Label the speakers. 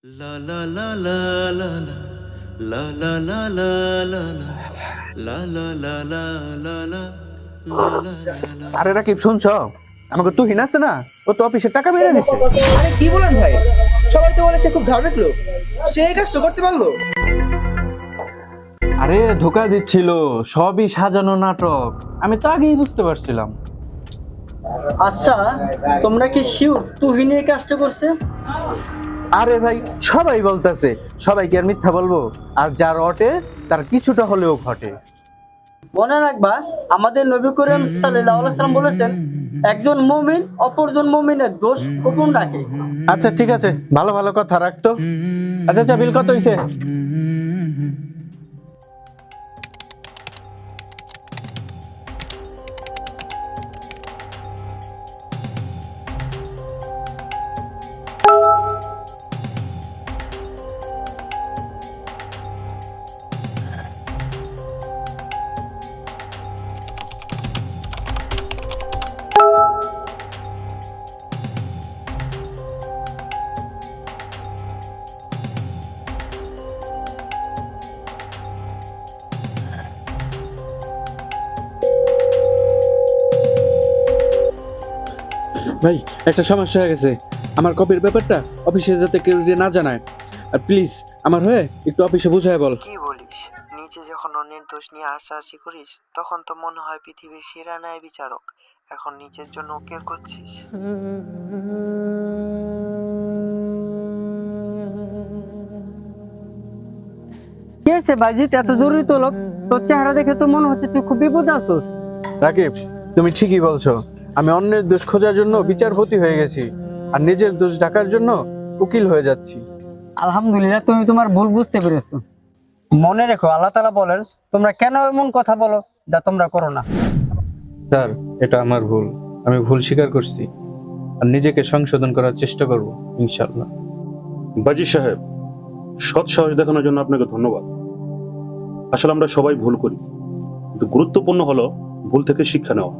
Speaker 1: La la la la la la la la la la la la la la la la la la la.
Speaker 2: আরে রাকিব শুনছ, আমাকে তুহিন আছে না, ও তো অফিসের টাকা মেরে নিছে।
Speaker 3: আরে কি বলেন ভাই? সবাই তো বলে সে খুব ধার্মিক লোক, সে এই কাজটা করতে পারলো?
Speaker 2: আরে ধোকা দিচ্ছিল, সবই সাজানো নাটক। আমি তো আগেই বুঝতে পারছিলাম।
Speaker 4: আচ্ছা, তোমরা কি শিওর তুহিন এই কাজটা করছে?
Speaker 2: আরে ভাই, সবাই বলতেছে, সবাই কি আর মিথ্যা বলবো? আর যার অটে তার কিছুটা হলেও ঘটে।
Speaker 4: মনে রাখবা, আমাদের নবী করিম সাল্লাল্লাহু আলাইহি ওয়াসাল্লাম বলেছেন, একজন মুমিন অপরজন মুমিনের দোষ গোপন রাখে।
Speaker 2: আচ্ছা ঠিক আছে, ভালো ভালো কথা রাখতো। আচ্ছা আচ্ছা, বিল কত হইছে? ভাই, একটা সমস্যা হয়ে গেছে। আমার কপির ব্যাপারটা অফিসে যাতে কেউ যে না জানায়। আর প্লিজ আমার হয়ে একটু অফিসে বুঝায় বল।
Speaker 5: কি বলিস? নিজে যখন অন্যের দোষ নিয়ে হাসাহাসি করিস তখন তো মনে হয় পৃথিবীর সেরা ন্যায় বিচারক, এখন নিজের জন্য উকিল করছিস।
Speaker 4: কি হয়েছে বাইজিৎ, এত জরুরি তলব? তোর চেহারা দেখে তো মনে হচ্ছে তুই খুব বিপদে আছোস।
Speaker 2: রাকিব, তুমি ঠিকই বলছো। আমি অন্যের দোষ খোঁজার জন্য বিচারপতি হয়ে গেছি, আর নিজের দোষ ঢাকার জন্য উকিল হয়ে যাচ্ছি।
Speaker 4: আলহামদুলিল্লাহ, তুমি তোমার ভুল বুঝতে পেরেছো। মনে রেখো, আল্লাহ তাআলা বলেন, তোমরা কেন এমন কথা বলো যা তোমরা করো না।
Speaker 2: স্যার, এটা আমার ভুল। আমি ভুল স্বীকার করছি আর নিজেকে সংশোধন করার চেষ্টা করব ইনশাআল্লাহ।
Speaker 6: বাজি সাহেব, সৎ সাহস দেখানোর জন্য আপনাকে ধন্যবাদ। আসলে আমরা সবাই ভুল করি, কিন্তু গুরুত্বপূর্ণ হলো ভুল থেকে শিক্ষা নেওয়া।